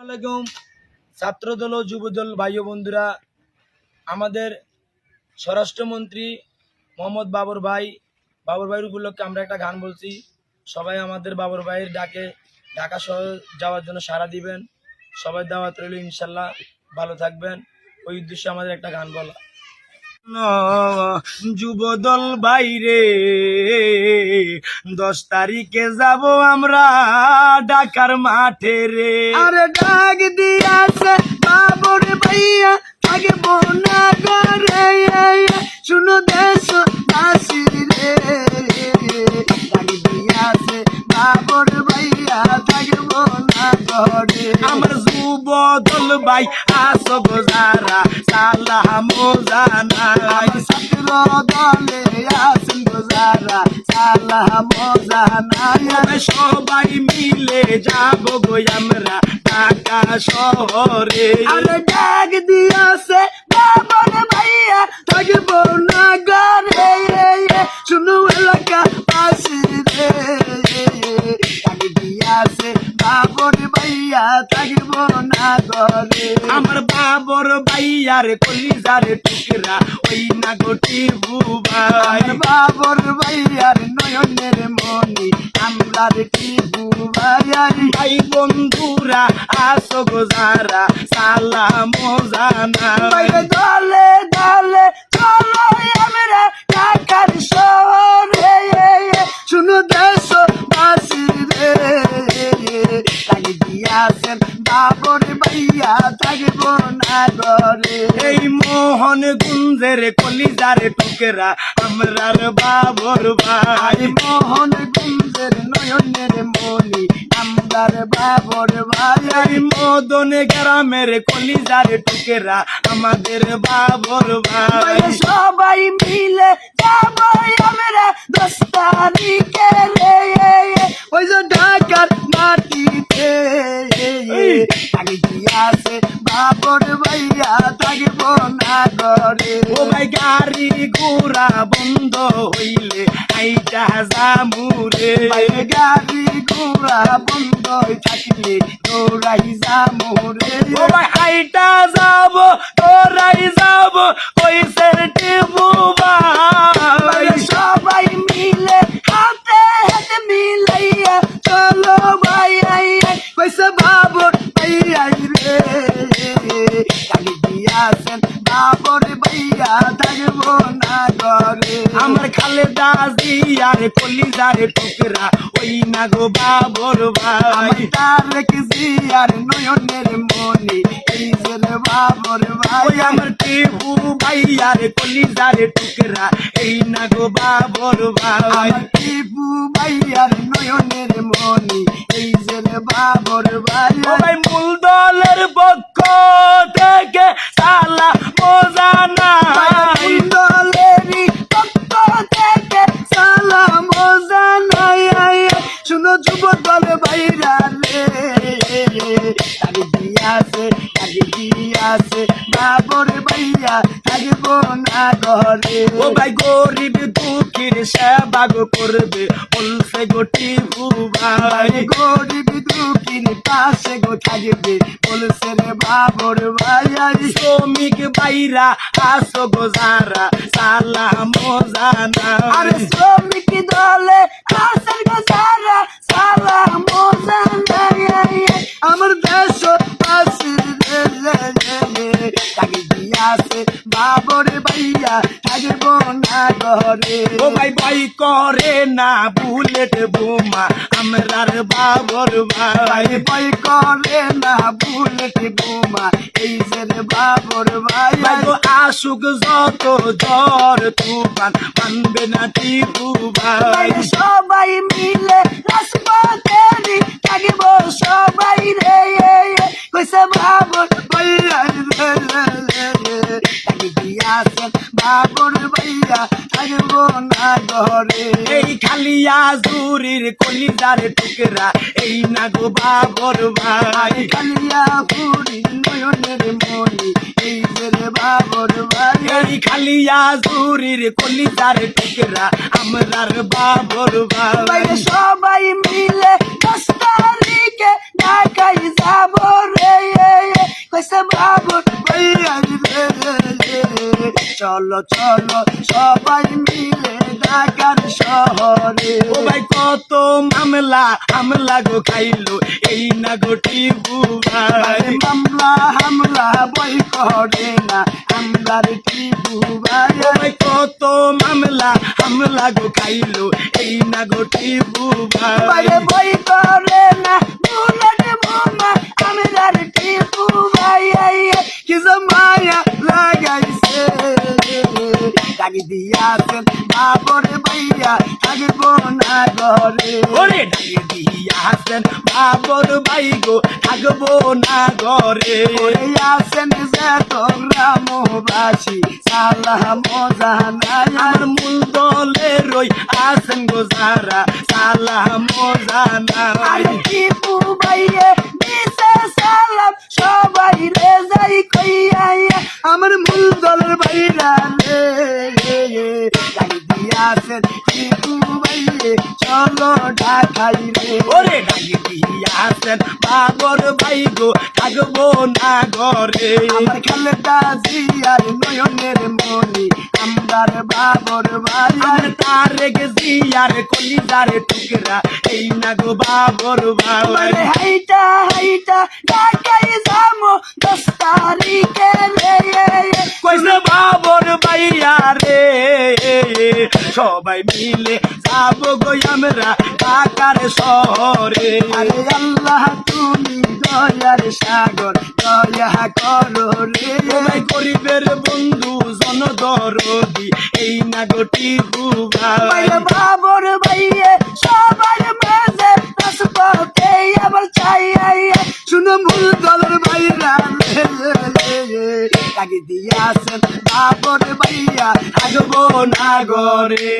আলাইকুম ছাত্রদল ও যুবদল ভাই ও বন্ধুরা, আমাদের স্বরাষ্ট্রমন্ত্রী মোহাম্মদ বাবর ভাইয়ের উপলক্ষে আমরা একটা গান বলছি। সবাই আমাদের বাবর ভাইয়ের ডাকে ঢাকা শহর যাওয়ার জন্য সাড়া দিবেন। সবাই দাওয়াত রইল, ইনশাল্লাহ ভালো থাকবেন। ওই উদ্দেশ্যে আমাদের একটা গান বলা। যুবদল বাইরে 10 তারিখে যাব আমরা ঢাকার মাঠে রে। আরে ডাক দিয়াছে বাবর ভাইয়া থাকবো না ঘরে, শুনো দেশ আসির রে। ডাক দিয়াছে বাবর ভাইয়া থাকবো না ঘরে। আমার যুবদল ভাই আসো যারা সালাম জানাই। ছাত্র দলে আছেন যারা সালাম জানাই। সবাই মিলে যাব গো আমরা ঢাকা শহরে। আরে ডাক দিয়াছে বাবর ভাইয়া থাকবো না ঘরে, শুনো এলাকা পাশে রে। ডাক দিয়াছে বাবর ভাইয়া থাকবো না ঘরে। আমার বাবর ভাইয়ার কলিজার টুকরা ওই না গোটি বুবাই। বাবর ভাইয়ার নয়নের মনি আমরার কি বুবাই। ভাই বন্ধুরা আসো গো যারা সালাম জানাই। দলে দলে চলো আমরা ঢাকার শহরে, শুনো দেশ বাসি রে। ডাক দিয়াছেন বাবর ভাইয়া থাকবো না ঘরে। এই মোহন গুঞ্জের কলিজার টুকরা আমরার বাবর ভাই। মোহন গুঞ্জের নয়নের মনি আমরার বাবর ভাই। এই মদন গ্রামের কলিজার টুকরা আমাদের বাবর ভাই। সবাই মিলে যাব আমরা 10 তারিখে রে, ওই যে ঢাকার মাটিতে। ডাক দিয়াছে বাবর ভাইয়া থাকবো না ঘরে। ও ভাই গাড়ি ঘোড়া বন্ধ হইলে আইটা জামুরে। গাড়ি ঘোড়া বন্ধ থাকলে তোরাই যামরে। ও ভাই আইটা যাব তোরাই যাব ওই সেরটি বুবাই। সবাই মিলে হাতে হাতে মিলাইয়া চলো ভাই কইছে বাবর ভাইয়া রে। ডাক দিয়াছেন বাবর ভাইয়া থাকবো না ঘরে। আমার খালেদা জিয়ার কলিজার টুকরা ওই না গো বাবর ভাই। তারেক জিয়ার নয়নের মনি এই যে রে বাবর ভাই। ওই আমার টিপু ভাইয়ার কলিজার টুকরা এই না গো বাবর ভাই। টিপু ভাইয়ার নয়নের মনি এই যে রে বাবর ভাই। ও ভাই মূল দলের পক্ষ থেকে সালা জানাই। দলেরই পক্ষ থেকে সালাম জানাই। শুনো যুব দল ভাইরা রে। ডাক দিয়াছে বাবর ভাইয়া থাকবো না ঘরে। ও ভাই গরিব দুঃখীর সেবা গো করবে বলছে গোটি ভাই। গরিব দুঃখীর পাশে গো থাকবে বলছে রে বাবর ভাই। শ্রমিক ভাইরা আসো গো যারা সালাম জানাই। আরে শ্রমিক দলে আসেন গো যারা সালাম জানাই। আমার দেশ বাসির রে। ডাক দিয়াছে বাবর ভাইয়া থাকবো না ঘরে। ও ভাই ভাই করে না বুলেট বোমা আমরার বাবর ভাই। ভয় করে না বুলেট বোমা এই যে রে বাবর ভাই। ভাই গো আসুক যত জ্বর তুফান মানবে না টিপু ভাই। সবাই মিলে রাজপথে থাকবো সবাই রে, কইছে বাবর ভাইয়া রে। ডাক দিয়াছে বাবর ভাইয়া থাকবো না ঘরে। এই খালিয়া জুরির কলিজার টুকরা এই না গো বাবর ভাই। কালিয়া পুরি নয়নের মনি এই যে রে বাবর ভাই। এই খালিয়া জুরির কলিজার টুকরা আমরার বাবর ভাই বাইরে সবাই মিলে 10 তারিখে ঢাকায় যাব রে কইছে বাবুর ভাইয়া রে চলো চলো সবাই মিলে ঢাকার শহরে ও ভাই কত মামলা হামলা গো খাইলো এই না গোটি বুবাই মামলা হামলা বই করে না আমলার টিপু ভাই ও ভাই কত মামলা হামলা গো খাইলো এই না গোটি বুবাই বাইরে বই করে না বুলেট বোমা আমলার টিপু ভাই কি মায়া লাগাইছে ডাকি দিয়াছেন বাবর ভাইয়া থাকবো না ঘরে ওরে ডাকে দিয়া হাসেন বাবর ভাই গো থাকবো না ঘরে ওরে আছেন যে তোমরা মোবাসী সালাম জানাই আমার মূল দলে রই আসেন গো যারা সালাম জানাই আরে টিপু ভাইয়ে দিছে সালাম সবাই রে যাই কইয়া আমার মূল দলের ভাইরা রে ডাকি দিয়াছেন টিপু ভাইয়ে চলো ঢাকাই রে ওরে ডাকে দিয়া হাসেন বাবর ভাই গো থাকবো না ঘরে আমার খালেদা জিয়ার নয়নের মনি আমদার বাবর ভাই আমার তারেক জিয়ার কলিজার টুকরা এই না গো বাবর ভাই মানে হাইটা হাইটা ঢাকায় যাবো 10 তারিখে রে কইছে বাবর ভাইয়া রে সবাই মিলে যাবো গো আমরা ঢাকার শহরে আরে আল্লাহ তুমি দয়ার সাগর দয়া করো রে সবাই গরিবের বন্ধু জনদরদি এই না গোটি বুবাই বাইরে বাবর ভাইয়ে সবার মাঝে রাজপথে আবার চাই শুনো মূল দলের ভাইরা ডাকি দিয়াছেন বাবর ভাইয়া থাকবো না ঘরে।